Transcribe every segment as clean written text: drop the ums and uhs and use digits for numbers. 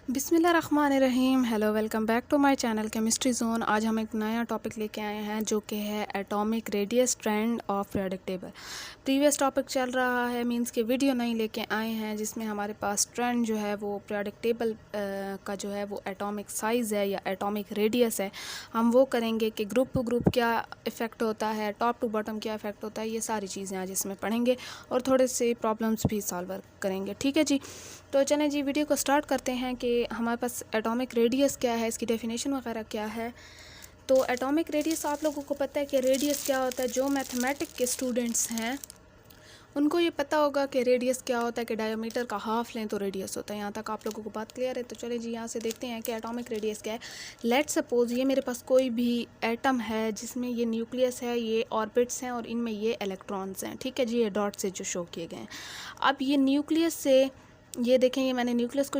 बिस्मिल्लाहिर्रहमानिर्रहीम। Hello, welcome back to my channel chemistry zone. आज हम एक नया टॉपिक लेके आए हैं जो कि है atomic radius trend of periodic table. Previous topic चल रहा है, मींस कि वीडियो नहीं लेके आए हैं जिसमें हमारे पास ट्रेंड जो है वो पीरियोडिक टेबल का जो है वो एटॉमिक साइज़ है या एटॉमिक रेडियस है। हम वो करेंगे कि ग्रुप टू ग्रुप क्या इफ़ेक्ट होता है, टॉप टू बॉटम क्या इफ़ेक्ट होता है, ये सारी चीज़ें आज इसमें पढ़ेंगे और थोड़े से प्रॉब्लम्स भी सॉल्व करेंगे। ठीक है जी, तो चलें जी वीडियो को स्टार्ट करते हैं कि हमारे पास एटॉमिक रेडियस क्या है, इसकी डेफिनेशन वगैरह क्या है। तो एटॉमिक रेडियस आप लोगों को पता है कि रेडियस क्या होता है। जो मैथमेटिक के स्टूडेंट्स हैं उनको ये पता होगा कि रेडियस क्या होता है, कि डायमीटर का हाफ लें तो रेडियस होता है। यहाँ तक आप लोगों को बात क्लियर है। तो चलें जी यहाँ से देखते हैं कि एटॉमिक रेडियस क्या है। लेट्स सपोज ये मेरे पास कोई भी एटम है जिसमें ये न्यूक्लियस है, ये ऑर्बिट्स हैं और इनमें ये इलेक्ट्रॉन्स हैं। ठीक है जी, ये डॉट से जो शो किए गए हैं। अब ये न्यूक्लियस से ये देखें, ये मैंने न्यूक्लियस को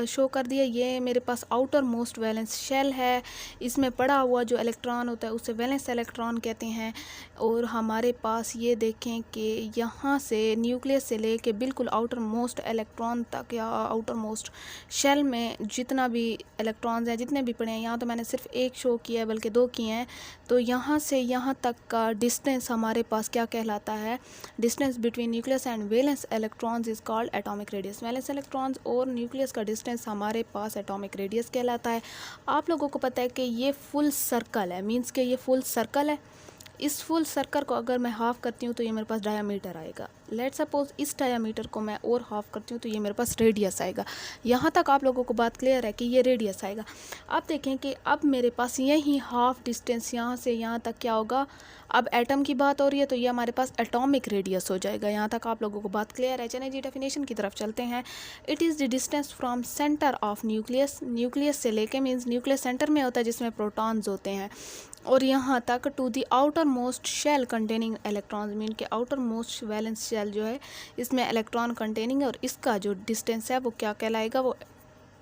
शो कर दिया। ये मेरे पास आउटर मोस्ट वैलेंस शेल है, इसमें पड़ा हुआ जो इलेक्ट्रॉन होता है उसे वैलेंस इलेक्ट्रॉन कहते हैं। और हमारे पास ये देखें कि यहाँ से न्यूक्लियस से लेके बिल्कुल आउटर मोस्ट इलेक्ट्रॉन तक या आउटर मोस्ट शेल में जितना भी इलेक्ट्रॉन्स हैं, जितने भी पड़े हैं, यहाँ तो मैंने सिर्फ एक शो किया है बल्कि दो किए हैं। तो यहाँ से यहाँ तक का डिस्टेंस हमारे पास क्या कहलाता है, distance between nucleus and valence electrons is called atomic radius. Valence electrons और न्यूक्लियस का डिस्टेंस हमारे पास एटॉमिक रेडियस कहलाता है। आप लोगों को पता है कि ये फुल सर्कल है, मींस कि ये फुल सर्कल है। इस फुल सर्कल को अगर मैं हाफ़ करती हूँ तो ये मेरे पास डायामीटर आएगा। लेट सपोज इस डायामीटर को मैं और हाफ़ करती हूँ तो ये मेरे पास रेडियस आएगा। यहाँ तक आप लोगों को बात क्लियर है कि ये रेडियस आएगा। अब देखें कि अब मेरे पास यही हाफ़ डिस्टेंस यहाँ से यहाँ तक क्या होगा। अब एटम की बात हो रही है तो ये हमारे पास एटॉमिक रेडियस हो जाएगा। यहाँ तक आप लोगों को बात क्लियर है। चलें जी डेफिनेशन की तरफ चलते हैं। It is the distance from centre of nucleus, nucleus से लेके मीन्स न्यूक्लियस सेंटर में होता है जिसमें प्रोटॉन्स होते हैं, और यहाँ तक to the outer most shell containing electrons, mean के आउटर मोस्ट वैलेंस शेल जो है इसमें इलेक्ट्रॉन कंटेनिंग है। और इसका जो डिस्टेंस है वो क्या कहलाएगा, वो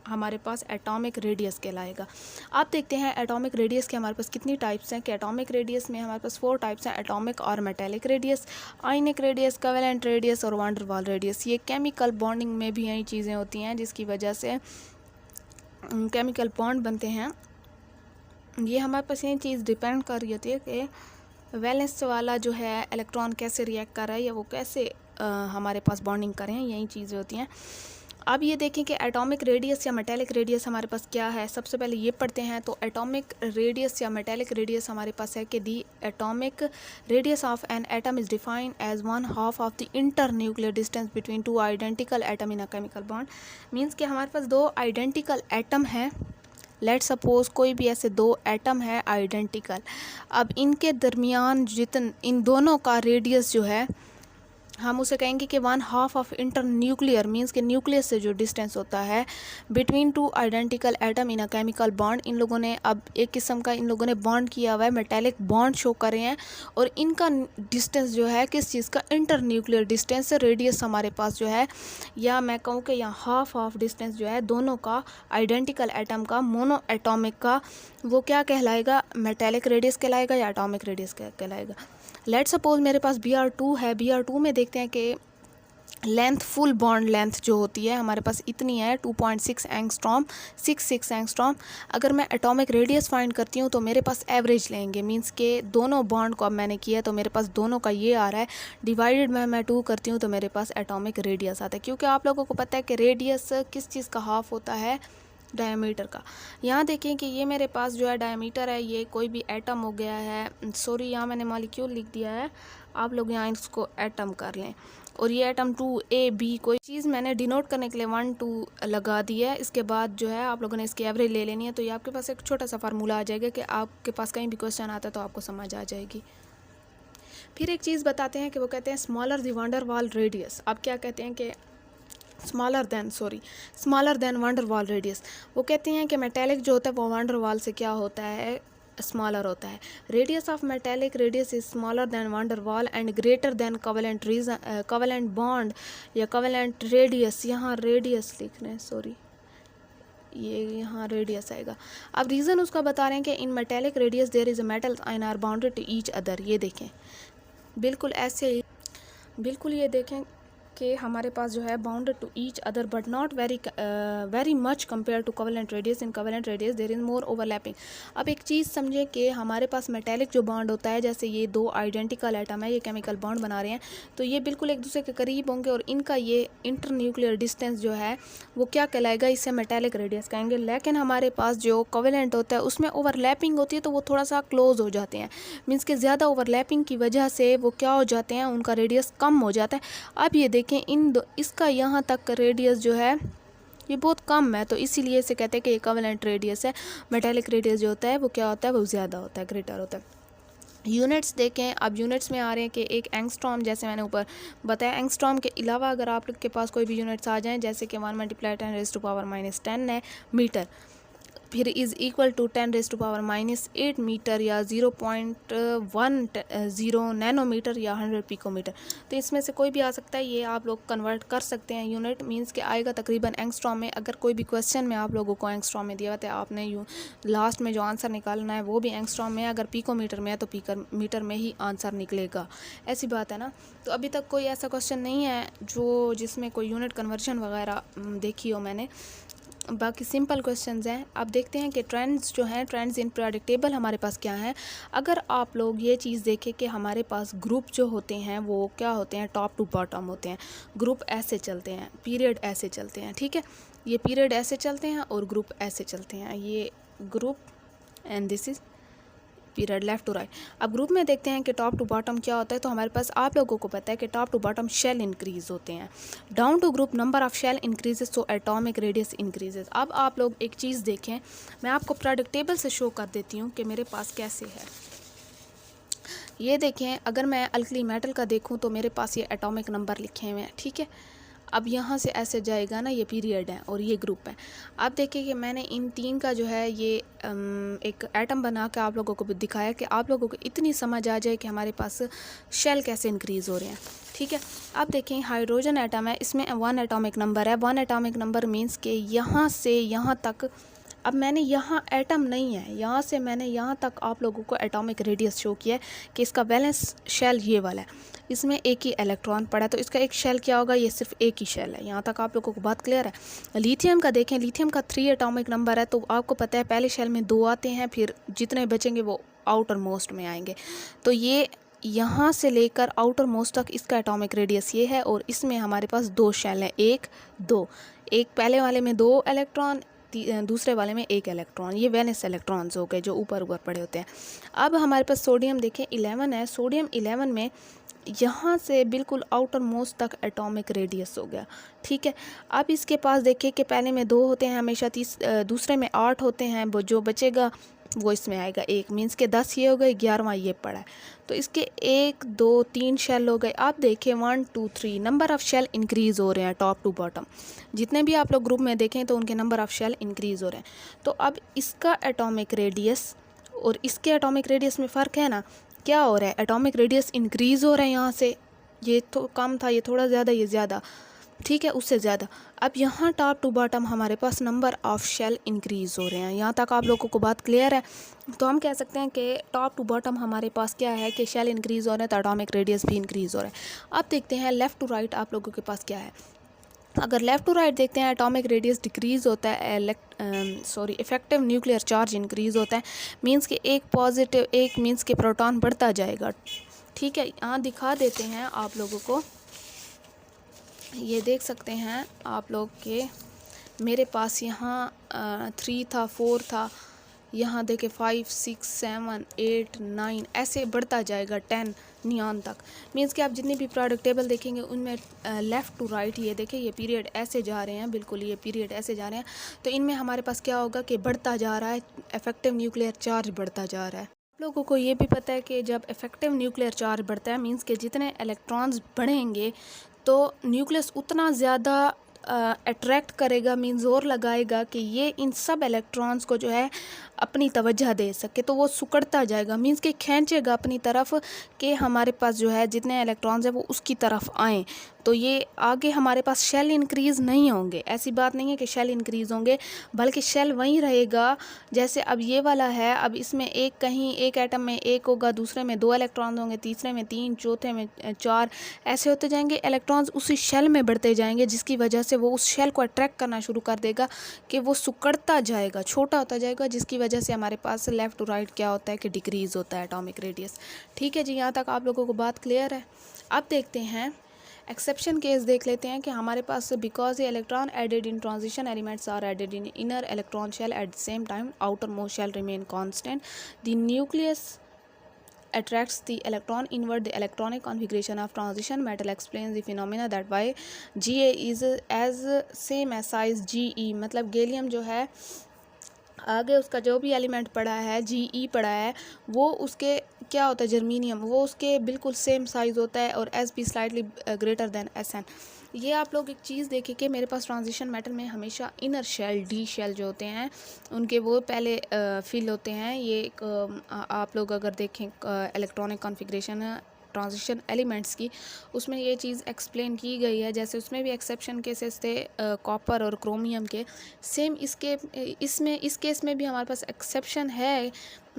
हमारे पास एटॉमिक रेडियस कहलाएगा। आप देखते हैं एटॉमिक रेडियस के हमारे पास कितनी टाइप्स हैं। कि एटॉमिक रेडियस में हमारे पास 4 टाइप्स हैं, एटॉमिक और metallic radius, ionic radius, covalent radius और वान डेर वाल रेडियस। ये केमिकल बॉन्डिंग में भी यही चीज़ें होती हैं जिसकी वजह से केमिकल बॉन्ड बनते हैं। ये हमारे पास ये चीज़ डिपेंड कर रही होती है कि वैलेंस वाला जो है इलेक्ट्रॉन कैसे रिएक्ट कर रहा है या वो कैसे हमारे पास बॉन्डिंग करें, यही चीज़ें होती हैं। अब ये देखें कि एटॉमिक रेडियस या मेटेलिक रेडियस हमारे पास क्या है। सबसे पहले ये पढ़ते हैं। तो एटॉमिक रेडियस या मेटेलिक रेडियस हमारे पास है कि the atomic radius of an atom is defined as 1/2 of the inter nuclear distance between 2 identical atom in a chemical bond. Means कि हमारे पास 2 आइडेंटिकल एटम हैं। लेट सपोज कोई भी ऐसे 2 एटम है आइडेंटिकल। अब इनके दरमियान इन दोनों का रेडियस जो है हम उसे कहेंगे कि 1/2 ऑफ इंटर न्यूक्लियर, मीन्स के न्यूक्लियस से जो डिस्टेंस होता है between 2 identical atom in a chemical bond. इन लोगों ने अब एक किस्म का इन लोगों ने बॉन्ड किया हुआ है, मेटेलिक बॉन्ड शो कर रहे हैं। और इनका डिस्टेंस जो है किस चीज़ का, इंटर न्यूक्लियर डिस्टेंस, रेडियस हमारे पास जो है, या मैं कहूँ कि यहाँ हाफ ऑफ डिस्टेंस जो है दोनों का आइडेंटिकल एटम का, मोनो एटॉमिक का, वो क्या कहलाएगा, मेटेलिक रेडियस कहलाएगा या एटॉमिक रेडियस कहलाएगा। लेट सपोज मेरे पास Br2 है। Br2 में देखते हैं कि लेंथ, फुल बॉन्ड लेंथ जो होती है हमारे पास इतनी है 2.6 एंगस्ट्रॉम, 66 एंगस्ट्रॉम। अगर मैं एटॉमिक रेडियस फाइंड करती हूँ तो मेरे पास एवरेज लेंगे, मींस के दोनों बॉन्ड को अब मैंने किया तो मेरे पास दोनों का ये आ रहा है, डिवाइडेड में मैं 2 करती हूँ तो मेरे पास एटॉमिक रेडियस आता है। क्योंकि आप लोगों को पता है कि रेडियस किस चीज़ का हाफ होता है, डायमीटर का। यहाँ देखें कि ये मेरे पास जो है डायमीटर है, ये कोई भी एटम हो गया है, सॉरी यहाँ मैंने मॉलिक्यूल लिख दिया है, आप लोग यहाँ इसको एटम कर लें। और ये एटम 2A B कोई चीज़ मैंने डिनोट करने के लिए 1 2 लगा दी है। इसके बाद जो है आप लोगों ने इसकी एवरेज ले लेनी है। तो ये आपके पास एक छोटा सा फार्मूला आ जाएगा कि आपके पास कहीं भी क्वेश्चन आता है तो आपको समझ आ जाएगी। फिर एक चीज़ बताते हैं कि वो कहते हैं स्मॉलर द वान डेर वाल रेडियस। आप क्या कहते हैं कि स्मॉलर देन वान डेर वाल रेडियस। वो कहते हैं कि मेटेलिक जो होता है वो वान डेर वाल से क्या होता है, स्मॉलर होता है। Radius of metallic radius is smaller then van der वाल and greater than covalent bond या कोवेलेंट रेडियस। यहाँ रेडियस लिख रहे हैं, सॉरी ये यहाँ रेडियस आएगा। अब रीज़न उसका बता रहे हैं कि in metallic radius there is a metals ion are bounded to each other. ये देखें बिल्कुल ऐसे ही, बिल्कुल ये देखें कि हमारे पास जो है bounded to each other but not very much compare to covalent radius. In covalent radius there is more overlapping. अब एक चीज़ समझे कि हमारे पास मेटेलिक जो बॉन्ड होता है, जैसे ये दो आइडेंटिकल एटम है, ये केमिकल बॉन्ड बना रहे हैं, तो ये बिल्कुल एक दूसरे के करीब होंगे और इनका ये इंटर न्यूक्लियर डिस्टेंस जो है वो क्या कहलाएगा, इससे मेटेलिक रेडियस कहेंगे। लेकिन हमारे पास जो कोवेलेंट होता है उसमें ओवरलैपिंग होती है, तो वो थोड़ा सा क्लोज हो जाते हैं। मीन्स कि ज़्यादा ओवरलैपिंग की वजह से वो क्या हो जाते हैं, उनका रेडियस कम हो जाता है। अब ये देखें इसका यहाँ तक का रेडियस जो है ये बहुत कम है, तो इसीलिए इसे कहते हैं कि ये कोवेलेंट रेडियस है। मेटेलिक रेडियस जो होता है वो क्या होता है, वो ज़्यादा होता है, ग्रेटर होता है। यूनिट्स देखें, अब यूनिट्स में आ रहे हैं कि एक एंगस्ट्रॉम, जैसे मैंने ऊपर बताया, एंगस्ट्रॉम के अलावा अगर आप लोग के पास कोई भी यूनिट्स आ जाएं, जैसे कि 1 × 10⁻⁻10 है मीटर, फिर इज़ इक्वल टू 10⁻⁻8 मीटर या 0.10 नैनोमीटर या 100 पिकोमीटर। तो इसमें से कोई भी आ सकता है, ये आप लोग कन्वर्ट कर सकते हैं। यूनिट मींस के आएगा तकरीबन एंगस्ट्रॉम में। अगर कोई भी क्वेश्चन में आप लोगों को एंगस्ट्रॉम में दिया हुआ है, आपने लास्ट में जो आंसर निकालना है वो भी एंगस्ट्रॉम में है। अगर पिकोमीटर में है तो पिकोमीटर में ही आंसर निकलेगा, ऐसी बात है ना। तो अभी तक कोई ऐसा क्वेश्चन नहीं है जिसमें कोई यूनिट कन्वर्जन वगैरह देखी हो मैंने, बाकी सिंपल क्वेश्चंस हैं। अब देखते हैं कि ट्रेंड्स जो हैं, ट्रेंड्स इन पीरियोडिक टेबल हमारे पास क्या हैं। अगर आप लोग ये चीज़ देखें कि हमारे पास ग्रुप जो होते हैं वो क्या होते हैं, टॉप टू बॉटम होते हैं। ग्रुप ऐसे चलते हैं, पीरियड ऐसे चलते हैं, ठीक है। ये पीरियड ऐसे चलते हैं और ग्रुप ऐसे चलते हैं, ये group and this is period, left to right. अब ग्रुप में देखते हैं कि टॉप टू बॉटम क्या होता है। तो हमारे पास आप लोगों को पता है कि top to bottom shell increase होते हैं। Down to group number of shell increases, so atomic radius increases. अब आप लोग एक चीज़ देखें, मैं आपको पीरियोडिक टेबल से शो कर देती हूँ कि मेरे पास कैसे है। ये देखें, अगर मैं अल्कली मेटल का देखूँ तो मेरे पास ये एटॉमिक नंबर लिखे हुए हैं, ठीक है। अब यहाँ से ऐसे जाएगा ना, ये पीरियड है और ये ग्रुप है। अब देखिए कि मैंने इन तीन का जो है ये एक एटम बना के आप लोगों को भी दिखाया कि आप लोगों को इतनी समझ आ जाए कि हमारे पास शेल कैसे इंक्रीज़ हो रहे हैं, ठीक है। अब देखें, हाइड्रोजन एटम है, इसमें 1 एटॉमिक नंबर है। 1 एटॉमिक नंबर मीन्स के यहाँ से यहाँ तक, अब मैंने यहाँ एटम नहीं है, यहाँ से मैंने यहाँ तक आप लोगों को एटॉमिक रेडियस शो किया है कि इसका वैलेंस शेल ये वाला है, इसमें एक ही इलेक्ट्रॉन पड़ा है, तो इसका एक शेल क्या होगा, ये सिर्फ एक ही शेल है। यहाँ तक आप लोगों को बात क्लियर है। लिथियम का देखें, लिथियम का 3 एटॉमिक नंबर है, तो आपको पता है पहले शेल में 2 आते हैं, फिर जितने बचेंगे वो आउटर मोस्ट में आएंगे। तो ये यहाँ से लेकर आउटर मोस्ट तक इसका एटॉमिक रेडियस ये है, और इसमें हमारे पास 2 शेल हैं, 1 2, एक पहले वाले में 2 इलेक्ट्रॉन, दूसरे वाले में 1 इलेक्ट्रॉन, ये वैलेंस इलेक्ट्रॉन्स हो गए जो ऊपर ऊपर पड़े होते हैं। अब हमारे पास सोडियम देखें 11 है, सोडियम 11 में यहाँ से बिल्कुल आउटर मोस्ट तक एटॉमिक रेडियस हो गया, ठीक है। अब इसके पास देखिए कि पहले में 2 होते हैं हमेशा, दूसरे में 8 होते हैं, वो जो बचेगा वो इसमें आएगा 1, मीन्स के 10 ये हो गए, 11वां ये पड़ा है, तो इसके 1 2 3 शेल हो गए। आप देखें 1 2 3 नंबर ऑफ़ शेल इंक्रीज़ हो रहे हैं टॉप टू बॉटम। जितने भी आप लोग ग्रुप में देखें तो उनके नंबर ऑफ़ शेल इंक्रीज़ हो रहे हैं। तो अब इसका एटॉमिक रेडियस और इसके एटॉमिक रेडियस में फ़र्क है ना, क्या हो रहा है, एटॉमिक रेडियस इंक्रीज़ हो रहा है। यहाँ से ये तो कम था, ये थोड़ा ज़्यादा, ये ज़्यादा, ठीक है, उससे ज़्यादा। अब यहाँ टॉप टू बॉटम हमारे पास नंबर ऑफ़ शेल इंक्रीज़ हो रहे हैं। यहाँ तक आप लोगों को बात क्लियर है। तो हम कह सकते हैं कि टॉप टू बॉटम हमारे पास क्या है कि शेल इंक्रीज़ हो रहे हैं, तो एटॉमिक रेडियस भी इंक्रीज़ हो रहा है। अब देखते हैं लेफ़्ट टू राइट आप लोगों के पास क्या है। अगर लेफ़्ट टू राइट देखते हैं, एटॉमिक रेडियस डिक्रीज़ होता है, इफेक्टिव न्यूक्लियर चार्ज इंक्रीज़ होता है, मींस कि एक पॉजिटिव, एक मींस के प्रोटॉन बढ़ता जाएगा, ठीक है। यहाँ दिखा देते हैं आप लोगों को, ये देख सकते हैं आप लोग के मेरे पास यहाँ 3 था, 4 था, यहाँ देखे 5 6 7 8 9 ऐसे बढ़ता जाएगा 10 नियॉन तक। मीन्स कि आप जितनी भी प्रोडक्ट टेबल देखेंगे उनमें लेफ़्ट टू राइट ये देखें, ये पीरियड ऐसे जा रहे हैं, बिल्कुल ये पीरियड ऐसे जा रहे हैं। तो इनमें हमारे पास क्या होगा कि बढ़ता जा रहा है, इफेक्टिव न्यूक्लियर चार्ज बढ़ता जा रहा है। आप लोगों को ये भी पता है कि जब इफेक्टिव न्यूक्लियर चार्ज बढ़ता है, मीन्स कि जितने इलेक्ट्रॉन्स बढ़ेंगे तो न्यूक्लियस उतना ज़्यादा अट्रैक्ट करेगा, मीन ज़ोर लगाएगा कि ये इन सब इलेक्ट्रॉन्स को जो है अपनी तवज्जो दे सके, तो वो सिकुड़ता जाएगा, मीन्स कि खींचेगा अपनी तरफ कि हमारे पास जो है जितने इलेक्ट्रॉन्स हैं वो उसकी तरफ आएँ। तो ये आगे हमारे पास शेल इंक्रीज़ नहीं होंगे। ऐसी बात नहीं है कि शेल इंक्रीज़ होंगे, बल्कि शेल वहीं रहेगा। जैसे अब ये वाला है, अब इसमें एक कहीं एक एटम में एक होगा, दूसरे में 2 इलेक्ट्रॉन होंगे, तीसरे में 3, चौथे में 4, ऐसे होते जाएंगे। इलेक्ट्रॉन्स उसी शेल में बढ़ते जाएंगे, जिसकी वजह से वो उस शेल को अट्रैक्ट करना शुरू कर देगा कि वो सिकुड़ता जाएगा, छोटा होता जाएगा, जिसकी वजह से हमारे पास लेफ़्ट टू राइट क्या होता है कि डिक्रीज़ होता है एटॉमिक रेडियस। ठीक है जी, यहाँ तक आप लोगों को बात क्लियर है। अब देखते हैं एक्सेप्शन केस, देख लेते हैं कि हमारे पास बिकॉज ये electron added in transition elements are added in inner electron shell at the same time outer most shell remain constant, the nucleus attracts the electron inward. The electronic configuration of transition metal explains the phenomena that why Ga is as same as size Ge, मतलब gallium जो है आगे उसका जो भी element पड़ा है Ge पड़ा है, वो उसके क्या होता है, जर्मीनियम, वो उसके बिल्कुल सेम साइज़ होता है और S be slightly greater than Sn। ये आप लोग एक चीज़ देखें कि मेरे पास ट्रांजिशन मेटल में हमेशा इनर शेल डी शेल जो होते हैं उनके वो पहले फिल होते हैं। ये एक आप लोग अगर देखें इलेक्ट्रॉनिक कॉन्फ़िगरेशन ट्रांजिशन एलिमेंट्स की, उसमें ये चीज़ एक्सप्लेन की गई है। जैसे उसमें भी एक्सेप्शन केसेस थे कॉपर और क्रोमियम के, सेम इस केस में भी हमारे पास एक्सेप्शन है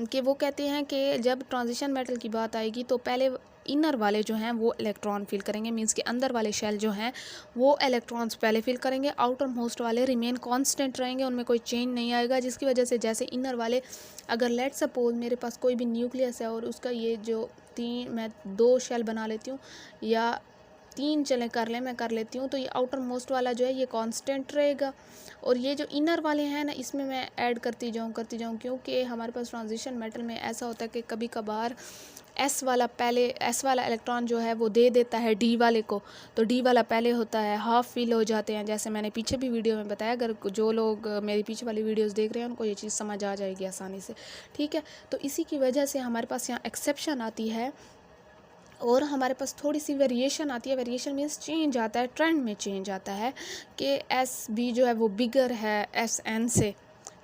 कि वो कहते हैं कि जब ट्रांजिशन मेटल की बात आएगी तो पहले इनर वाले जो हैं वो इलेक्ट्रॉन फिल करेंगे, मींस के अंदर वाले शेल जो हैं वो इलेक्ट्रॉन्स पहले फिल करेंगे, आउटर मोस्ट वाले रिमेन कांस्टेंट रहेंगे, उनमें कोई चेंज नहीं आएगा। जिसकी वजह से जैसे इनर वाले, अगर लेट सपोज मेरे पास कोई भी न्यूक्लियस है और उसका ये जो मैं 2 शेल बना लेती हूँ या 3 चले मैं कर लेती हूँ, तो ये आउटर मोस्ट वाला जो है ये कांस्टेंट रहेगा और ये जो इनर वाले हैं ना, इसमें मैं ऐड करती जाऊँ क्योंकि हमारे पास ट्रांजिशन मेटल में ऐसा होता है कि कभी कभार एस वाला इलेक्ट्रॉन जो है वो दे देता है डी वाले को, तो डी वाला पहले होता है, हाफ फिल हो जाते हैं। जैसे मैंने पीछे भी वीडियो में बताया, अगर जो लोग मेरी पीछे वाली वीडियोस देख रहे हैं उनको ये चीज़ समझ आ जाएगी आसानी से। ठीक है, तो इसी की वजह से हमारे पास यहाँ एक्सेप्शन आती है और हमारे पास थोड़ी सी वेरिएशन आती है। वेरिएशन मीन्स चेंज आता है, ट्रेंड में चेंज आता है कि एस बी जो है वो बिगर है एस एन से।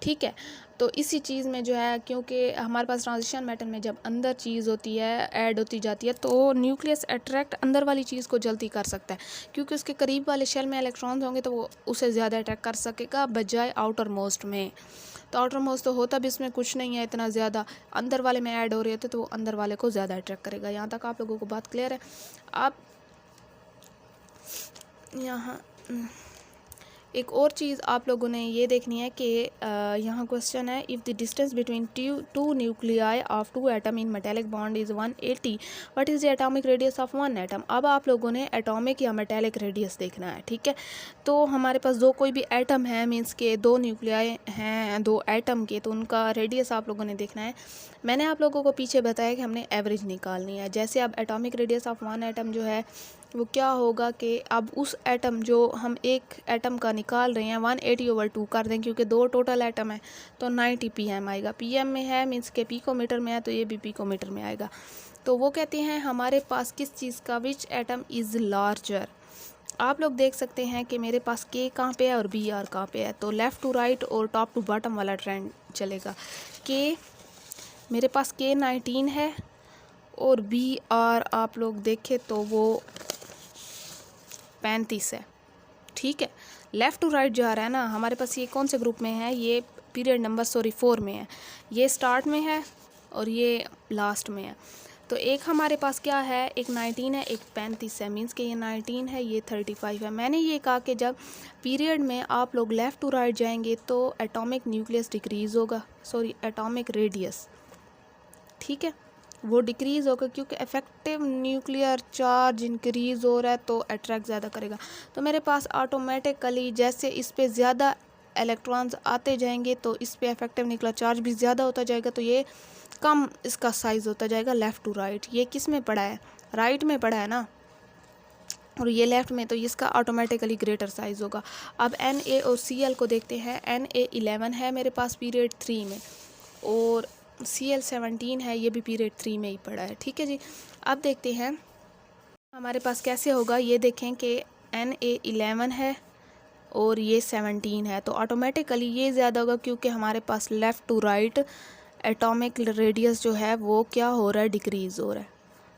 ठीक है, तो इसी चीज़ में जो है, क्योंकि हमारे पास ट्रांजिशन मेटल में जब अंदर चीज़ होती है, ऐड होती जाती है, तो न्यूक्लियस अट्रैक्ट अंदर वाली चीज़ को जल्दी कर सकता है, क्योंकि उसके करीब वाले शेल में इलेक्ट्रॉन्स होंगे तो वो उसे ज़्यादा अट्रैक्ट कर सकेगा बजाय आउटर मोस्ट में। तो आउटर मोस्ट तो होता भी इसमें कुछ नहीं है इतना ज़्यादा, अंदर वाले में ऐड हो रहे होते तो वो अंदर वाले को ज़्यादा अट्रैक्ट करेगा। यहाँ तक आप लोगों को बात क्लियर है। आप यहाँ एक और चीज़ आप लोगों ने ये देखनी है कि यहाँ क्वेश्चन है, if the distance between two nuclei of 2 atom in metallic bond is 180, what is the atomic radius of 1 atom. अब आप लोगों ने एटॉमिक या मेटेलिक रेडियस देखना है। ठीक है, तो हमारे पास कोई भी एटम है, मीन्स के 2 न्यूक्लियाई हैं 2 एटम के, तो उनका रेडियस आप लोगों ने देखना है। मैंने आप लोगों को पीछे बताया कि हमने एवरेज निकालनी है। जैसे अब एटॉमिक रेडियस ऑफ 1 एटम जो है वो क्या होगा कि अब उस एटम जो हम एक एटम का निकाल रहे हैं 180/2 कर दें, क्योंकि 2 टोटल एटम है तो 90 pm आएगा। pm में है मीन्स के पिकोमीटर में है, तो ये भी पिकोमीटर में आएगा। तो वो कहते हैं हमारे पास किस चीज़ का, विच एटम इज़ लार्जर। आप लोग देख सकते हैं कि मेरे पास के कहाँ पे है और बी आर कहाँ पे है, तो लेफ़्ट टू राइट और टॉप टू बॉटम वाला ट्रेंड चलेगा। के मेरे पास के 19 है और बी आर आप लोग देखें तो वो 35 है। ठीक है, लेफ़्ट टू राइट जा रहा है ना, हमारे पास ये कौन से ग्रुप में है, ये पीरियड नंबर 4 में है, ये स्टार्ट में है और ये लास्ट में है। तो एक हमारे पास क्या है, एक 19 है, एक 35 है, मीन्स कि ये 19 है, ये 35 है। मैंने ये कहा कि जब पीरियड में आप लोग लेफ़्ट टू राइट जाएंगे तो एटॉमिक न्यूक्लियस डिक्रीज़ होगा, एटॉमिक रेडियस, ठीक है, वो डिक्रीज़ होगा, क्योंकि इफेक्टिव न्यूक्लियर चार्ज इंक्रीज़ हो रहा है तो अट्रैक्ट ज़्यादा करेगा। तो मेरे पास ऑटोमेटिकली जैसे इस पे ज़्यादा इलेक्ट्रॉन्स आते जाएंगे तो इस पे इफेक्टिव न्यूक्लियर चार्ज भी ज़्यादा होता जाएगा, तो ये कम इसका साइज़ होता जाएगा लेफ़्ट टू राइट। ये किस में पड़ा है, राइट में पड़ा है ना, और ये लेफ़्ट में, तो इसका ऑटोमेटिकली ग्रेटर साइज़ होगा। अब Na और Cl को देखते हैं। Na11 है मेरे पास पीरियड 3 में और Cl17 है, ये भी पीरियड 3 में ही पड़ा है। ठीक है जी, अब देखते हैं हमारे पास कैसे होगा। ये देखें कि Na11 है और ये 17 है, तो ऑटोमेटिकली ये ज़्यादा होगा, क्योंकि हमारे पास left to right atomic radius जो है वो क्या हो रहा है, डिक्रीज़ हो रहा है।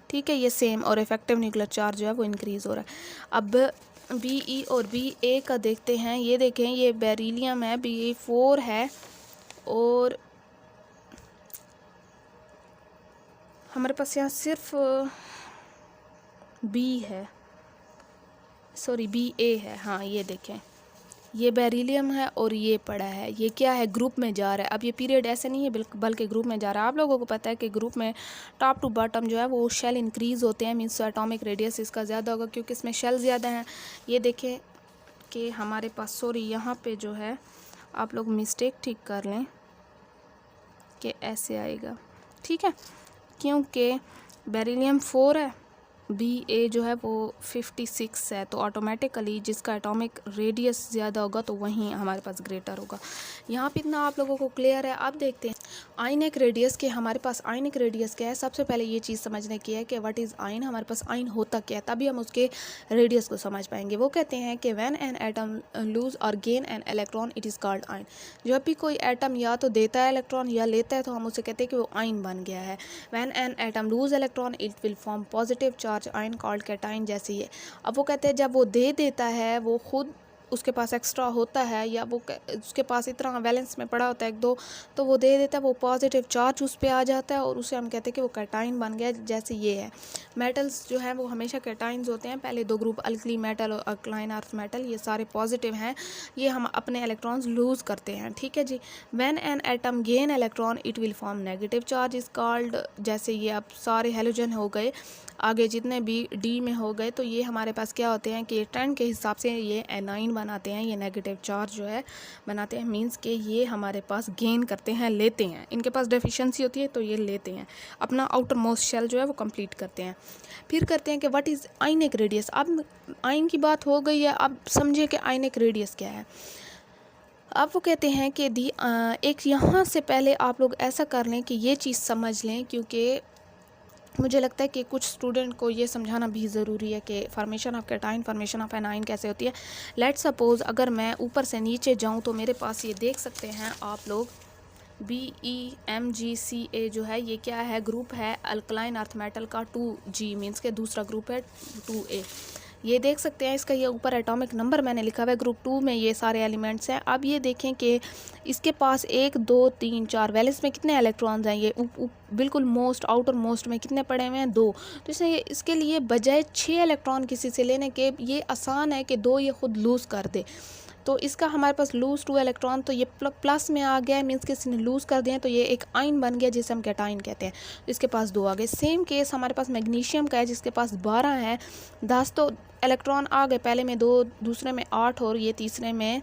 ठीक ठीक है, ये सेम, और इफेक्टिव न्यूक्लियर चार्ज जो है वो इंक्रीज़ हो रहा है। अब BE और BA का देखते हैं। ये देखें, ये बेरिलियम है, BE4 है, और हमारे पास यहाँ सिर्फ B है, सॉरी BA है। हाँ, ये देखें, ये बेरिलियम है और ये पड़ा है, ये क्या है, ग्रुप में जा रहा है। अब ये पीरियड ऐसे नहीं है बल्कि ग्रुप में जा रहा है। आप लोगों को पता है कि ग्रुप में टॉप टू बॉटम जो है वो शेल इंक्रीज़ होते हैं, मीन्स एटॉमिक रेडियस इसका ज़्यादा होगा क्योंकि इसमें शेल ज़्यादा हैं। ये देखें कि हमारे पास, सॉरी यहाँ पे जो है आप लोग मिस्टेक ठीक कर लें कि ऐसे आएगा, ठीक है, क्योंकि बेरिलियम 4 है, BA जो है वो 56 है, तो ऑटोमेटिकली जिसका एटॉमिक रेडियस ज़्यादा होगा तो वहीं हमारे पास ग्रेटर होगा। यहाँ पे इतना आप लोगों को क्लियर है। अब देखते हैं आयनिक रेडियस के। हमारे पास आयनिक रेडियस क्या है, सबसे पहले ये चीज़ समझने की है कि व्हाट इज़ आयन, हमारे पास आयन होता क्या है, तभी हम उसके रेडियस को समझ पाएंगे। वो कहते हैं कि व्हेन एन एटम लूज और gain an electron it is called ion. जब भी कोई एटम या तो देता है इलेक्ट्रॉन या लेता है तो हम उसे कहते हैं कि वो आयन बन गया है। When an atom loose electron it will form positive charge ion called cation, जैसे ये। अब वो कहते हैं जब वो दे देता है, वो खुद उसके पास एक्स्ट्रा होता है या वो उसके पास इतना बैलेंस में पड़ा होता है एक दो, तो वो दे देता है, वो पॉजिटिव चार्ज उस पर आ जाता है और उसे हम कहते हैं कि वो कैटायन बन गया, जैसे ये है। मेटल्स जो हैं वो हमेशा कैटायन्स होते हैं। पहले दो ग्रुप अल्कली मेटल और अल्कलाइन अर्थ मेटल, ये सारे पॉजिटिव हैं, ये हम अपने इलेक्ट्रॉन्स लूज़ करते हैं, ठीक है जी। When an atom gain electron it will form negative charge is called, जैसे ये अब सारे हेलोजन हो गए, आगे जितने भी D में हो गए, तो ये हमारे पास क्या होते हैं कि ट्रेंड के हिसाब से ये एनाइन बनाते हैं, ये नेगेटिव चार्ज जो है बनाते हैं, मींस कि ये हमारे पास गेन करते हैं, लेते हैं। इनके पास डेफिशिएंसी होती है तो ये लेते हैं, अपना आउटर मोस्ट शेल जो है वो कंप्लीट करते हैं। फिर करते हैं कि व्हाट इज़ आयनिक रेडियस। अब आयन की बात हो गई है, अब समझिए कि आयनिक रेडियस क्या है। अब वो कहते हैं कि एक यहाँ से पहले आप लोग ऐसा कर लें कि ये चीज़ समझ लें, क्योंकि मुझे लगता है कि कुछ स्टूडेंट को ये समझाना भी ज़रूरी है कि formation of cation, formation of anion कैसे होती है। लेट्स सपोज़ अगर मैं ऊपर से नीचे जाऊं तो मेरे पास ये देख सकते हैं आप लोग BeMgCa जो है ये क्या है, ग्रुप है अल्कलाइन अर्थ मेटल का 2G, मीन्स के दूसरा ग्रुप है 2A। ये देख सकते हैं, इसका ये ऊपर एटॉमिक नंबर मैंने लिखा हुआ है, ग्रुप 2 में ये सारे एलिमेंट्स हैं। अब ये देखें कि इसके पास 1 2 3 4 वैलेंस में कितने इलेक्ट्रॉन्स हैं, ये बिल्कुल मोस्ट आउटर मोस्ट में कितने पड़े हुए हैं, 2। तो इसलिए इसके लिए बजाय 6 इलेक्ट्रॉन किसी से लेने के, ये आसान है कि 2 ये खुद लूज़ कर दे। तो इसका हमारे पास लूज़ 2 इलेक्ट्रॉन, तो ये प्लस में आ गया है, मीन्स कि इसने लूज़ कर दिया, तो ये एक आयन बन गया जिसे हम कैटायन कहते हैं। इसके पास 2 आ गए। सेम केस हमारे पास मैग्नीशियम का है जिसके पास 12 है, 10 तो इलेक्ट्रॉन आ गए, पहले में 2, दूसरे में 8 और ये तीसरे में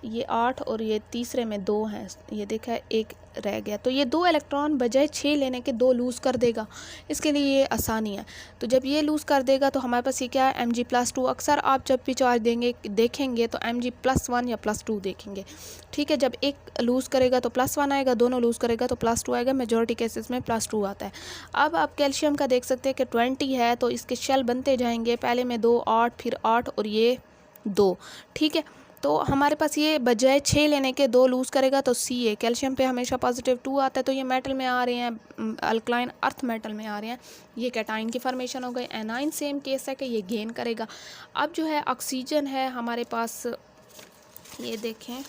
ये 8 और ये तीसरे में 2 हैं, ये देखा है 1 रह गया। तो ये 2 इलेक्ट्रॉन बजाय 6 लेने के 2 लूज़ कर देगा, इसके लिए ये आसानी है। तो जब ये लूज़ कर देगा तो हमारे पास ये क्या है, Mg+2। अक्सर आप जब भी चार्ज देखेंगे तो Mg+1 या +2 देखेंगे, ठीक है। जब एक लूज़ करेगा तो +1 आएगा, दोनों लूज़ करेगा तो +2 आएगा, मेजॉरिटी केसेस में +2 आता है। अब आप कैल्शियम का देख सकते हैं कि 20 है, तो इसके शेल बनते जाएंगे, पहले में 2 8 फिर 8 और ये 2, ठीक है। तो हमारे पास ये बजाय 6 लेने के 2 लूज़ करेगा, तो Ca कैल्शियम पे हमेशा पॉजिटिव 2 आता है, तो ये मेटल में आ रहे हैं, अल्कलाइन अर्थ मेटल में आ रहे हैं, ये कैटायन की फॉर्मेशन हो गई। एनाइन सेम केस है कि ये गेन करेगा। अब जो है ऑक्सीजन है हमारे पास, ये देखें,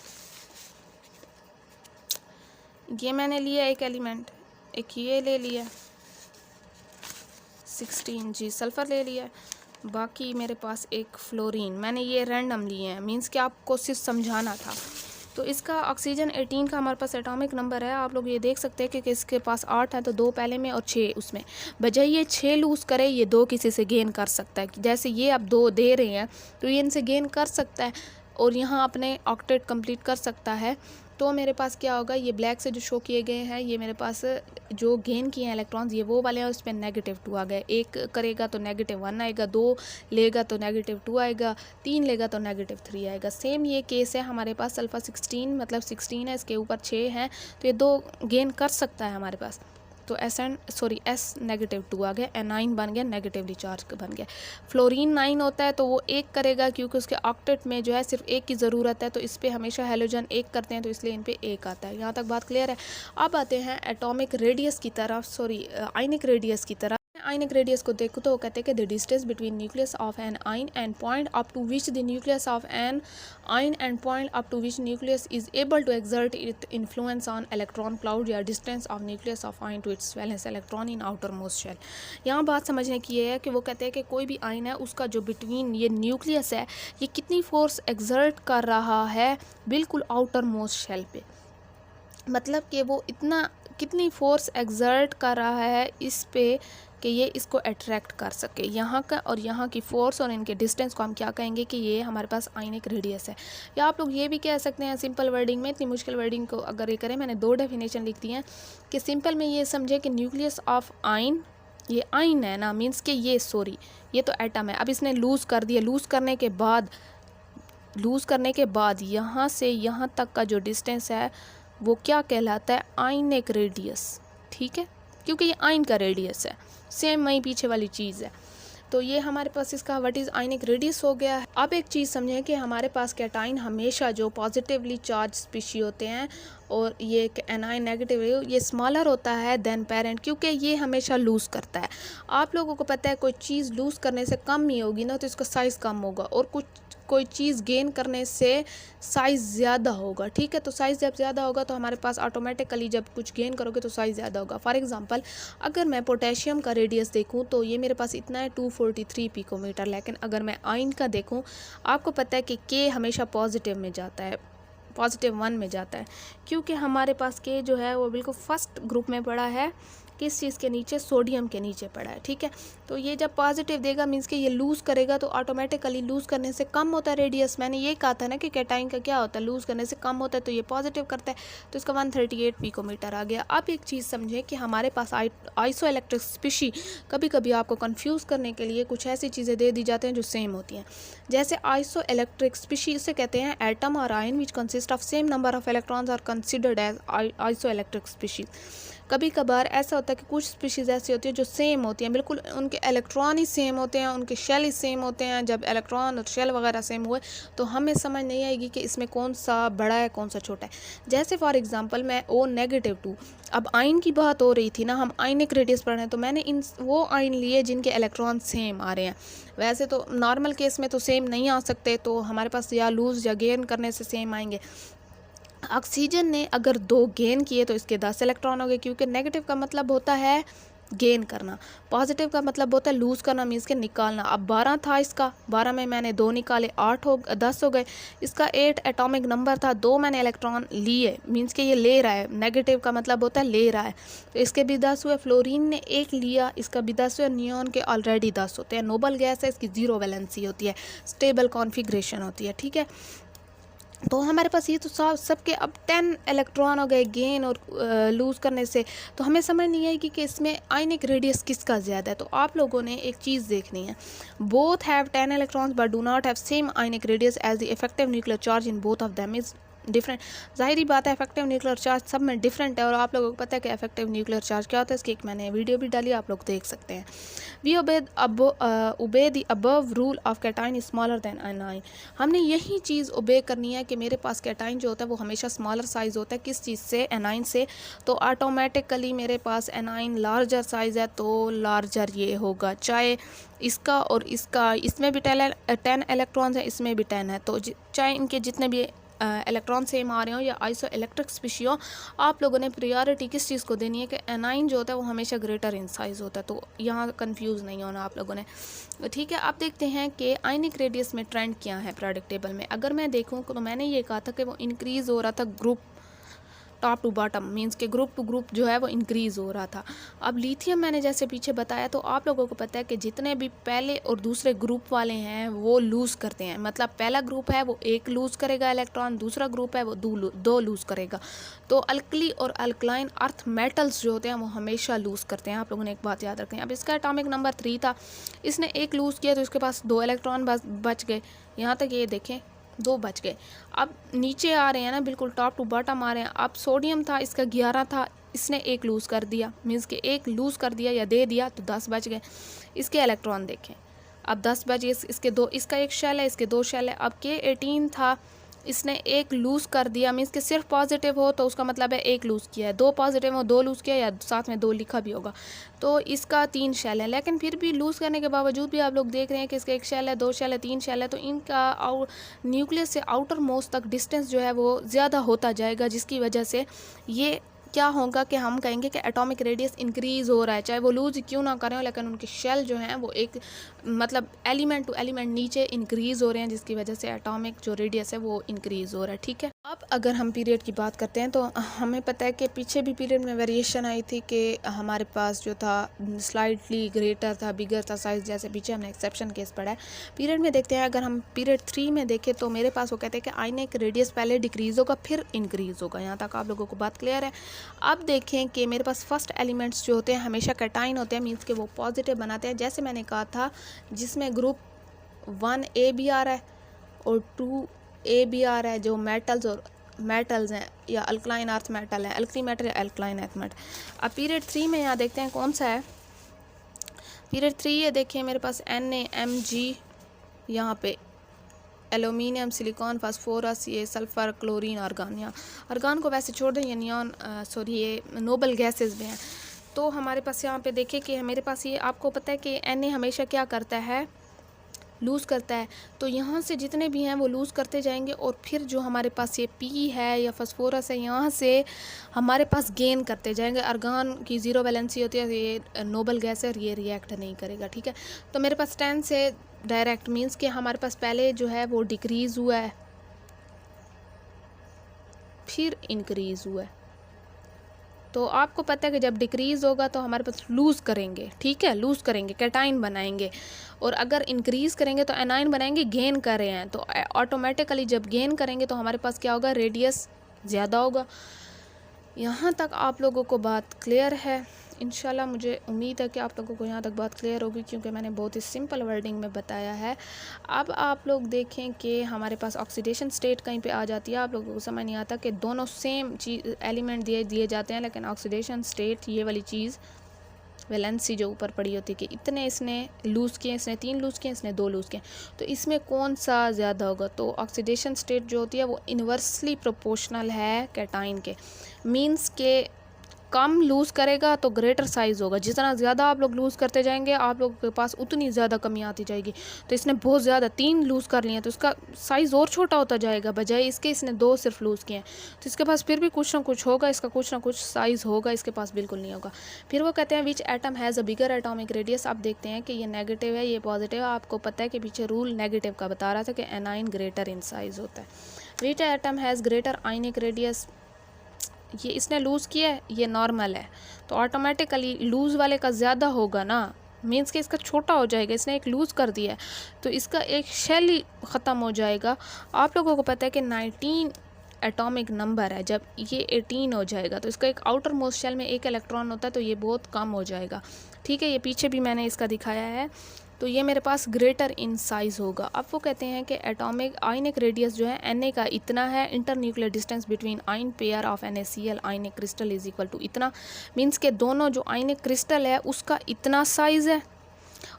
ये मैंने लिया एक एलिमेंट, एक ये ले लिया 16G, सल्फ़र ले लिया, बाकी मेरे पास एक फ्लोरीन, मैंने ये रैंडम लिए हैं, मींस कि आपको सिर्फ समझाना था। तो इसका ऑक्सीजन 18 का हमारे पास एटॉमिक नंबर है, आप लोग ये देख सकते हैं कि इसके पास 8 है, तो 2 पहले में और 6 उसमें। बजाय ये 6 लूज़ करे, ये 2 किसी से गेन कर सकता है, जैसे ये अब 2 दे रहे हैं तो ये इनसे गेन कर सकता है और यहाँ अपने ऑक्टेट कंप्लीट कर सकता है। तो मेरे पास क्या होगा, ये ब्लैक से जो शो किए गए हैं, ये मेरे पास जो गेन किए हैं इलेक्ट्रॉन्स, ये वो वाले हैं, उस पर -2 आ गए। 1 करेगा तो -1 आएगा, 2 लेगा तो -2 आएगा, 3 लेगा तो -3 आएगा। सेम ये केस है हमारे पास, सल्फर 16 मतलब 16 है, इसके ऊपर 6 हैं, तो ये 2 गेन कर सकता है हमारे पास, तो S नेगेटिव 2 आ गया, एनाइन बन गया, नेगेटिवली चार्ज बन गया। फ्लोरीन 9 होता है तो वो 1 करेगा क्योंकि उसके ऑक्टेट में जो है सिर्फ 1 की ज़रूरत है, तो इस पर हमेशा हेलोजन 1 करते हैं तो इसलिए इन पे 1 आता है। यहाँ तक बात क्लियर है। अब आते हैं एटॉमिक रेडियस की तरफ, आयनिक रेडियस की तरफ। आयनिक रेडियस को देखो तो वो कहते हैं कि the distance between nucleus of an ion and point up to which the nucleus of an ion and point up to which nucleus is able to exert it influence on electron cloud या distance of nucleus of ion to its valence electron in outer most shell. यहाँ बात समझने की ये है कि वो कहते हैं कि कोई भी आयन है उसका जो बिटवीन ये न्यूक्लियस है ये कितनी फोर्स एक्सर्ट कर रहा है बिल्कुल आउटर मोस्ट शेल पे, मतलब कि वो इतना कितनी फोर्स एक्सर्ट कर रहा है इस पे कि ये इसको अट्रैक्ट कर सके। यहाँ का और यहाँ की फ़ोर्स और इनके डिस्टेंस को हम क्या कहेंगे कि ये हमारे पास आयनिक रेडियस है। या आप लोग ये भी कह सकते हैं सिंपल वर्डिंग में, इतनी मुश्किल वर्डिंग को अगर ये करें, मैंने 2 डेफिनेशन लिख दी हैं कि सिंपल में ये समझे कि न्यूक्लियस ऑफ आयन, ये आयन है ना, मीन्स कि ये तो एटम है। अब इसने लूज़ कर दिया, लूज़ करने के बाद यहाँ से यहाँ तक का जो डिस्टेंस है वो क्या कहलाता है, आयनिक रेडियस। ठीक है, क्योंकि ये आयन का रेडियस है, सेम वही पीछे वाली चीज़ है। तो ये हमारे पास इसका व्हाट इज़ आयनिक रेडियस हो गया है। अब एक चीज़ समझें कि हमारे पास कैटाइन हमेशा जो पॉजिटिवली चार्ज स्पीशी होते हैं और ये एनाइन नेगेटिव, ये स्मॉलर होता है देन पेरेंट, क्योंकि ये हमेशा लूज़ करता है। आप लोगों को पता है कोई चीज़ लूज़ करने से कम ही होगी ना तो इसका साइज़ कम होगा, और कोई चीज़ गेन करने से साइज़ ज़्यादा होगा। ठीक है, तो साइज़ जब ज़्यादा होगा तो हमारे पास ऑटोमेटिकली जब कुछ गेन करोगे तो साइज़ ज़्यादा होगा। फॉर एग्जांपल अगर मैं पोटेशियम का रेडियस देखूं तो ये मेरे पास इतना है 243 पिकोमीटर, लेकिन अगर मैं आयन का देखूं, आपको पता है कि के हमेशा पॉजिटिव में जाता है, +1 में जाता है, क्योंकि हमारे पास के जो है वो बिल्कुल फर्स्ट ग्रुप में पड़ा है, किस चीज़ के नीचे, सोडियम के नीचे पड़ा है। ठीक है, तो ये जब पॉजिटिव देगा मीन्स कि ये लूज़ करेगा तो ऑटोमेटिकली लूज़ करने से कम होता है रेडियस। मैंने ये कहा था ना कि कैटाइन का क्या होता है, लूज़ करने से कम होता है, तो ये पॉजिटिव करता है, तो इसका 138 पिकोमीटर आ गया। अब एक चीज़ समझे कि हमारे पास आइसो इलेक्ट्रिक स्पीशी कभी कभी आपको कन्फ्यूज़ करने के लिए कुछ ऐसी चीज़ें दे दी जाती हैं जो सेम होती हैं। जैसे आइसो इलेक्ट्रिक स्पीशी, इसे कहते हैं एटम और ion which consist of same number of electrons are considered as iso electric species. कभी कभार ऐसा होता है कि कुछ स्पीशीज़ ऐसी होती है जो सेम होती हैं, बिल्कुल उनके इलेक्ट्रॉन ही सेम होते हैं, उनके शेल ही सेम होते हैं। जब इलेक्ट्रॉन और शेल वगैरह सेम हुए तो हमें समझ नहीं आएगी कि इसमें कौन सा बड़ा है कौन सा छोटा है। जैसे फॉर एग्जांपल मैं O-2, अब आयन की बात हो रही थी ना, हम आयनिक रेडियस पढ़ रहे हैं, तो मैंने वो आयन लिए जिनके इलेक्ट्रॉन सेम आ रहे हैं। वैसे तो नॉर्मल केस में तो सेम नहीं आ सकते, तो हमारे पास या लूज़ या गेन करने से सेम आएंगे। ऑक्सीजन ने अगर 2 गेन किए तो इसके 10 इलेक्ट्रॉन हो गए, क्योंकि नेगेटिव का मतलब होता है गेन करना, पॉजिटिव का मतलब होता है लूज़ करना, मीन्स के निकालना। अब 12 था इसका, 12 में मैंने 2 निकाले, 10 हो गए। इसका 8 एटॉमिक नंबर था, 2 मैंने इलेक्ट्रॉन लिए, मीन्स के ये ले रहा है, नेगेटिव का मतलब होता है ले रहा है, तो इसके भी 10 हुए। फ्लोरीन ने 1 लिया, इसका भी 10 हुए। नियॉन के ऑलरेडी 10 होते हैं। नोबल गैस है, इसकी 0 वैलेंसी होती है, स्टेबल कॉन्फ़िगरेशन होती है। ठीक है, तो हमारे पास ये तो सबके अब 10 इलेक्ट्रॉन हो गए गेन और लूज़ करने से, तो हमें समझ नहीं आएगी कि इसमें आयनिक रेडियस किसका ज़्यादा है। तो आप लोगों ने एक चीज़ देखनी है, both have 10 electrons but do not have same ionic radius as the effective nuclear charge in both of them is different. ज़ाहिरी बात है इफेक्टिव न्यूक्लियर चार्ज सब में डिफरेंट है, और आप लोगों को पता है कि इफेक्टिव न्यूक्लियर चार्ज क्या होता है, इसकी एक मैंने वीडियो भी डाली, आप लोग देख सकते हैं। We obey the above rule of cation is smaller than anion. हमने यही चीज़ ओबे करनी है कि मेरे पास कैटाइन जो होता है वो हमेशा स्मॉलर साइज़ होता है, किस चीज़ से, एनाइन से, तो ऑटोमेटिकली मेरे पास एनाइन लार्जर साइज़ है तो लार्जर ये होगा, चाहे इसका और इसका, इसमें भी 10 इलेक्ट्रॉन्स हैं, इसमें भी 10 है, तो चाहे इनके जितने भी इलेक्ट्रॉन सेम आ रहे हो या आइसो इलेक्ट्रिक स्पीशी हो, आप लोगों ने प्रायोरिटी किस चीज़ को देनी है कि एनाइन जो होता है वो हमेशा ग्रेटर इन साइज़ होता है, तो यहाँ कंफ्यूज नहीं होना आप लोगों ने। ठीक है, आप देखते हैं कि आयनिक रेडियस में ट्रेंड क्या है पीरियोडिक टेबल में। अगर मैं देखूँ तो मैंने ये कहा था कि वो इंक्रीज़ हो रहा था group top to bottom, means के ग्रुप टू ग्रुप जो है वो इंक्रीज़ हो रहा था। अब लिथियम मैंने जैसे पीछे बताया, तो आप लोगों को पता है कि जितने भी पहले और दूसरे ग्रुप वाले हैं वो लूज़ करते हैं, मतलब पहला ग्रुप है वो 1 लूज़ करेगा इलेक्ट्रॉन, दूसरा ग्रुप है वो 2 लूज़ करेगा। तो अल्कली और अल्कलाइन अर्थ मेटल्स जो होते हैं वो हमेशा लूज़ करते हैं। आप लोगों ने एक बात याद रखनी है। अब इसका एटॉमिक नंबर 3 था, इसने 1 लूज़ किया तो इसके पास 2 इलेक्ट्रॉन बच गए। यहाँ तक ये देखें 2 बच गए। अब नीचे आ रहे हैं ना, बिल्कुल टॉप टू बॉटम आ रहे हैं। अब सोडियम था, इसका 11 था, इसने एक लूज़ कर दिया, मीन्स कि एक लूज़ कर दिया या दे दिया, तो 10 बच गए। इसके इलेक्ट्रॉन देखें, अब 10 बच गए, इसके दो, इसका एक शेल है, इसके 2 शेल है। अब K18 था, इसने एक लूज़ कर दिया, मीन्स कि सिर्फ पॉजिटिव हो तो उसका मतलब है एक लूज़ किया है, 2 पॉजिटिव हो 2 लूज़ किया, या साथ में 2 लिखा भी होगा, तो इसका 3 शेल है। लेकिन फिर भी लूज़ करने के बावजूद भी आप लोग देख रहे हैं कि इसका एक शेल है, 2 शेल है, 3 शेल है, तो इनका न्यूक्लियस से आउटर मोस्ट तक डिस्टेंस जो है वो ज़्यादा होता जाएगा, जिसकी वजह से ये क्या होगा कि हम कहेंगे कि एटॉमिक रेडियस इंक्रीज़ हो रहा है, चाहे वो लूज क्यों ना करें, लेकिन उनके शेल जो हैं वो एक मतलब एलिमेंट टू एलिमेंट नीचे इंक्रीज़ हो रहे हैं, जिसकी वजह से एटॉमिक जो रेडियस है वो इंक्रीज़ हो रहा है। ठीक है, अब अगर हम पीरियड की बात करते हैं तो हमें पता है कि पीछे भी पीरियड में वेरिएशन आई थी कि हमारे पास जो था स्लाइटली ग्रेटर था, बिगर था साइज़, जैसे पीछे हमने एक्सेप्शन केस पढ़ा है। पीरियड में देखते हैं, अगर हम पीरियड 3 में देखें तो मेरे पास वो कहते हैं कि आयनिक रेडियस पहले डिक्रीज़ होगा फिर इंक्रीज़ होगा। यहाँ तक आप लोगों को बात क्लियर है। अब देखें कि मेरे पास फर्स्ट एलिमेंट्स जो होते हैं हमेशा कैटाइन होते हैं, मीन्स कि वो पॉजिटिव बनाते हैं, जैसे मैंने कहा था, जिसमें ग्रुप 1A भी आ रहा है और 2A भी आ रहा है, जो मेटल्स हैं या अल्कलाइन अर्थ मेटल है, अल्कली मेटल या अल्कलाइन अर्थ मेटल। अब पीरियड 3 में यहाँ देखते हैं कौन सा है। पीरियड 3 ये देखिए मेरे पास NaMg, यहाँ पे एलुमिनियम, सिलिकॉन, फास्फोरस, ये सल्फ़र, क्लोरीन, आर्गान। यहाँ आर्गान को वैसे छोड़ दें, ये नियॉन ये नोबल गैसेस में हैं। तो हमारे पास यहाँ पे देखिए कि मेरे पास ये, आपको पता है कि Na हमेशा क्या करता है, लूज़ करता है, तो यहाँ से जितने भी हैं वो लूज़ करते जाएंगे, और फिर जो हमारे पास ये P है या फास्फोरस है, यहाँ से हमारे पास गेन करते जाएंगे। आर्गान की 0 वैलेंसी होती है, ये नोबल गैस है और ये रिएक्ट नहीं करेगा। ठीक है, तो मेरे पास 10 से डायरेक्ट मीन्स कि हमारे पास पहले जो है वो डिक्रीज़ हुआ है फिर इंक्रीज़ हुआ है। तो आपको पता है कि जब डिक्रीज़ होगा तो हमारे पास लूज़ करेंगे, ठीक है, लूज़ करेंगे, कैटाइन बनाएंगे, और अगर इंक्रीज़ करेंगे तो एनाइन बनाएंगे, गेन कर रहे हैं, तो ऑटोमेटिकली जब गेन करेंगे तो हमारे पास क्या होगा, रेडियस ज़्यादा होगा। यहाँ तक आप लोगों को बात क्लियर है। इंशाल्लाह मुझे उम्मीद है कि आप लोगों को यहाँ तक बात क्लियर होगी, क्योंकि मैंने बहुत ही सिंपल वर्डिंग में बताया है। अब आप लोग देखें कि हमारे पास ऑक्सीडेशन स्टेट कहीं पे आ जाती है, आप लोगों को समझ नहीं आता कि दोनों सेम चीज़ एलिमेंट दिए जाते हैं, लेकिन ऑक्सीडेशन स्टेट ये वाली चीज़ वैलेंसी जो ऊपर पड़ी होती है कि इतने इसने लूज़ किए, इसने 3 लूज़ किए, इसने 2 लूज़ किए, तो इसमें कौन सा ज़्यादा होगा। तो ऑक्सीडेशन स्टेट जो होती है वो इन्वर्सली प्रोपोर्शनल है कैटाइन के, मींस के कम लूज़ करेगा तो ग्रेटर साइज़ होगा, जितना ज़्यादा आप लोग लूज़ करते जाएंगे आप लोगों के पास उतनी ज़्यादा कमी आती जाएगी। तो इसने बहुत ज़्यादा 3 लूज़ कर लिए तो इसका साइज़ और छोटा होता जाएगा, बजाय इसके इसने 2 सिर्फ लूज़ किए हैं, तो इसके पास फिर भी कुछ ना कुछ होगा, इसका कुछ ना कुछ साइज़ होगा, इसके पास बिल्कुल नहीं होगा। फिर वो कहते हैं which atom has a bigger atomic radius. आप देखते हैं कि ये नेगेटिव है, ये पॉजिटिव है। आपको पता है कि पीछे रूल नेगेटिव का बता रहा था कि एनाइन ग्रेटर इन साइज़ होता है। Which atom has greater ionic radius, ये इसने लूज़ किया है, ये नॉर्मल है, तो ऑटोमेटिकली लूज़ वाले का ज़्यादा होगा ना, मीन्स कि इसका छोटा हो जाएगा, इसने एक लूज़ कर दिया है तो इसका एक शेल ही ख़त्म हो जाएगा। आप लोगों को पता है कि 19 एटॉमिक नंबर है, जब ये 18 हो जाएगा तो इसका एक आउटर मोस्ट शेल में एक इलेक्ट्रॉन होता है, तो ये बहुत कम हो जाएगा। ठीक है, ये पीछे भी मैंने इसका दिखाया है, तो ये मेरे पास ग्रेटर इन साइज़ होगा। अब वो कहते हैं कि एटॉमिक आयनिक रेडियस जो है Na का इतना है, inter nuclear distance between ion pair of NaCl ionic crystal is equal to इतना, मीन्स के दोनों जो आयनिक क्रिस्टल है उसका इतना साइज़ है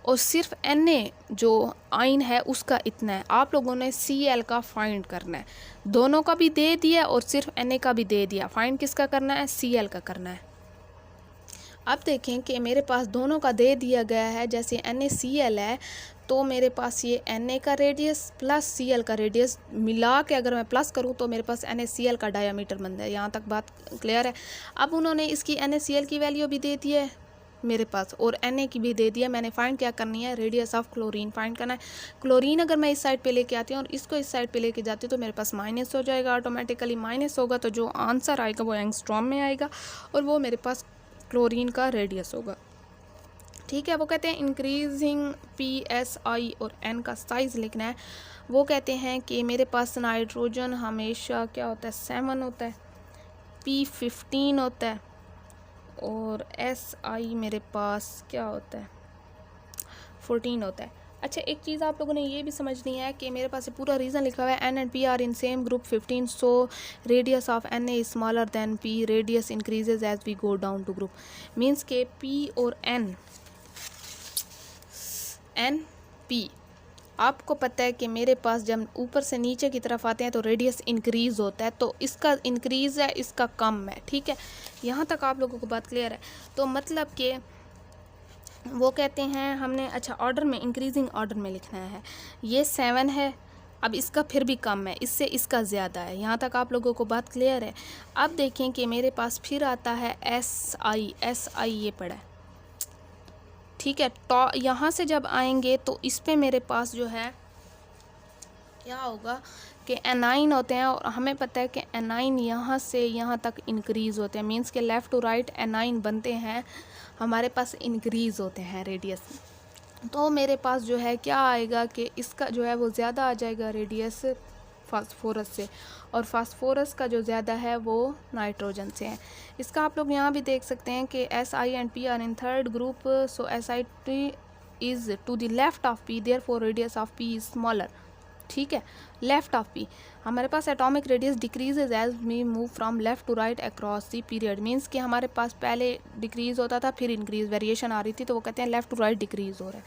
और सिर्फ Na जो आयन है उसका इतना है। आप लोगों ने Cl का फाइंड करना है, दोनों का भी दे दिया और सिर्फ Na का भी दे दिया, फाइंड किसका करना है, Cl का करना है। अब देखें कि मेरे पास दोनों का दे दिया गया है, जैसे NaCl है तो मेरे पास ये Na का रेडियस प्लस Cl का रेडियस मिला के अगर मैं प्लस करूँ तो मेरे पास NaCl का डायामीटर बनता है। यहाँ तक बात क्लियर है। अब उन्होंने इसकी NaCl की वैल्यू भी दे दी है मेरे पास और Na की भी दे दिया। मैंने फाइंड क्या करनी है, रेडियस ऑफ क्लोरीन फाइंड करना है। क्लोरीन अगर मैं इस साइड पे लेके आती हूँ और इसको इस साइड पे लेके जाती हूँ तो मेरे पास माइनस हो जाएगा, ऑटोमेटिकली माइनस होगा तो जो आंसर आएगा वो एंगस्ट्रॉम में आएगा और वो मेरे पास क्लोरीन का रेडियस होगा। ठीक है, वो कहते हैं इंक्रीजिंग PSI और N का साइज़ लिखना है। वो कहते हैं कि मेरे पास नाइट्रोजन हमेशा क्या होता है, 7 होता है, P15 होता है और SI मेरे पास क्या होता है, 14 होता है। अच्छा, एक चीज़ आप लोगों ने ये भी समझनी है कि मेरे पास पूरा रीज़न लिखा हुआ है N and P are in same group 15, so radius of N is smaller than P, radius increases as we go down to group. Means के P और N P, आपको पता है कि मेरे पास जब ऊपर से नीचे की तरफ आते हैं तो रेडियस इंक्रीज़ होता है, तो इसका इंक्रीज़ है, इसका कम है। ठीक है, यहाँ तक आप लोगों को बात क्लियर है। तो मतलब कि वो कहते हैं हमने, अच्छा ऑर्डर में, इंक्रीजिंग ऑर्डर में लिखना है। ये 7 है, अब इसका फिर भी कम है, इससे इसका ज़्यादा है। यहाँ तक आप लोगों को बात क्लियर है। अब देखें कि मेरे पास फिर आता है SI ये पड़ा है। ठीक है, तो यहाँ से जब आएंगे तो इस पे मेरे पास जो है क्या होगा कि एनाइन होते हैं, और हमें पता है कि एनाइन यहाँ से यहाँ तक इंक्रीज़ होते हैं। मीन्स के लेफ़्ट टू राइट एनाइन बनते हैं, हमारे पास इंक्रीज़ होते हैं रेडियस। तो मेरे पास जो है क्या आएगा कि इसका जो है वो ज़्यादा आ जाएगा रेडियस फास्फोरस से, और फास्फोरस का जो ज़्यादा है वो नाइट्रोजन से है। इसका आप लोग यहाँ भी देख सकते हैं कि SI and P are in third group, so SI is to the left of P, therefore radius of P is smaller. ठीक है, लेफ्ट ऑफ P हमारे पास atomic radius decreases as we move from left to right across the period. Means कि हमारे पास पहले decrease होता था, फिर इंक्रीज वेरिएशन आ रही थी, तो वो कहते हैं लेफ्ट टू राइट डिक्रीज़ हो रहा है।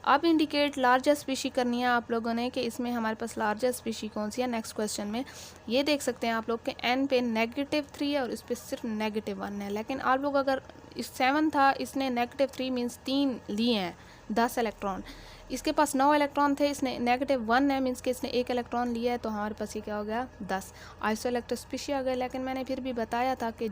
अब इंडिकेट लार्जेस्ट स्पीशी करनी है आप लोगों ने कि इसमें हमारे पास लार्जेस्ट स्पीशी कौन सी है। नेक्स्ट क्वेश्चन में ये देख सकते हैं आप लोग के N पे -3 है और इस पर सिर्फ -1 है। लेकिन आप लोग अगर इस 7 था, इसने -3 मीन्स 3 लिए हैं, 10 इलेक्ट्रॉन। इसके पास 9 इलेक्ट्रॉन थे, इसने -1 है, मीन्स कि इसने 1 इलेक्ट्रॉन लिया है, तो हमारे पास ये क्या हो गया 10 आइसोइलेक्ट्रिक स्पीशी आ गए। लेकिन मैंने फिर भी बताया था कि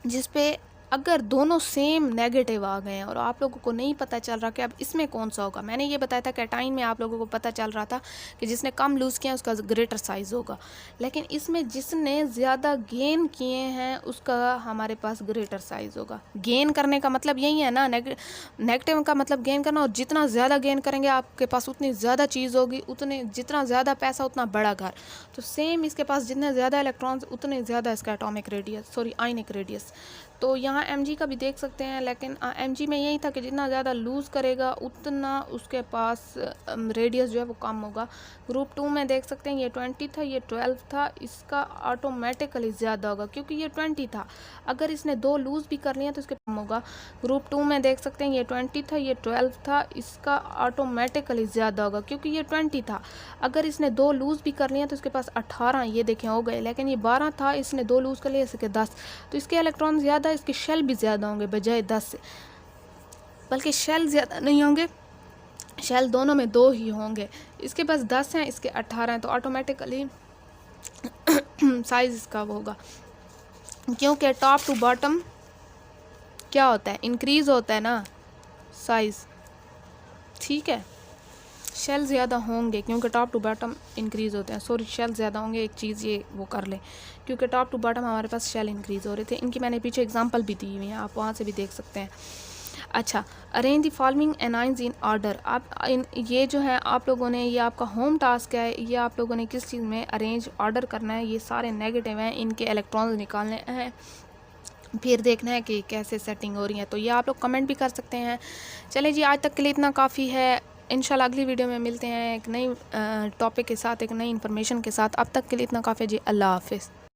जिस पे अगर दोनों सेम नेगेटिव आ गए हैं और आप लोगों को नहीं पता चल रहा कि अब इसमें कौन सा होगा, मैंने ये बताया था कैटाइन में आप लोगों को पता चल रहा था कि जिसने कम लूज़ किया उसका ग्रेटर साइज़ होगा, लेकिन इसमें जिसने ज़्यादा गेन किए हैं उसका हमारे पास ग्रेटर साइज़ होगा। गेन करने का मतलब यही है ना, नेगेटिव का मतलब गेन करना, और जितना ज़्यादा गेन करेंगे आपके पास उतनी ज़्यादा चीज़ होगी, जितना ज़्यादा पैसा उतना बड़ा घर। तो सेम इसके पास जितने ज़्यादा इलेक्ट्रॉन्स उतने ज़्यादा इसका एटॉमिक रेडियस, आयनिक रेडियस। तो यहाँ Mg का भी देख सकते हैं, लेकिन Mg में यही था कि जितना ज़्यादा लूज़ करेगा उतना उसके पास रेडियस जो है वो कम होगा। ग्रुप 2 में देख सकते हैं ये 20 था, ये 12 था, इसका ऑटोमेटिकली ज़्यादा होगा क्योंकि ये 20 था। अगर इसने 2 लूज़ भी कर लिया तो इसके कम होगा। ग्रुप 2 में देख सकते हैं ये 20 था, ये 12 था, इसका ऑटोमेटिकली ज़्यादा होगा क्योंकि ये 20 था। अगर इसने 2 लूज़ भी कर लिया तो इसके पास 18 ये देखें हो गए, लेकिन ये 12 था, इसने 2 लूज़ कर लिया, इसके 10, तो इसके इलेक्ट्रॉन ज़्यादा, इसके शेल भी ज़्यादा होंगे बजाय 10 से। बल्कि शेल ज़्यादा नहीं होंगे, शेल दोनों में 2 ही होंगे। इसके पास 10 हैं, इसके 18 हैं, तो ऑटोमेटिकली साइज़ इसका वो होगा, क्योंकि टॉप टू बॉटम क्या होता है, इंक्रीज़ होता है ना साइज़। ठीक है, शेल ज़्यादा होंगे क्योंकि टॉप टू बॉटम इंक्रीज़ होते हैं। शेल ज़्यादा होंगे, एक चीज़ ये वो कर लें, क्योंकि टॉप टू बॉटम हमारे पास शेल इंक्रीज़ हो रहे थे। इनकी मैंने पीछे एग्जांपल भी दी हुई है, आप वहाँ से भी देख सकते हैं। अच्छा, arrange the following anions in order. आप ये जो है आप लोगों ने, ये आपका होम टास्क है, ये आप लोगों ने किस चीज़ में अरेंज ऑर्डर करना है। ये सारे नेगेटिव हैं, इनके इलेक्ट्रॉन्स निकालने हैं, फिर देखना है कि कैसे सेटिंग हो रही है। तो ये आप लोग कमेंट भी कर सकते हैं। चले जी, आज तक के लिए इतना काफ़ी है। इंशाल्लाह अगली वीडियो में मिलते हैं एक नई टॉपिक के साथ, एक नई इन्फॉर्मेशन के साथ। अब तक के लिए इतना काफ़ी जी, अल्लाह हाफिज़।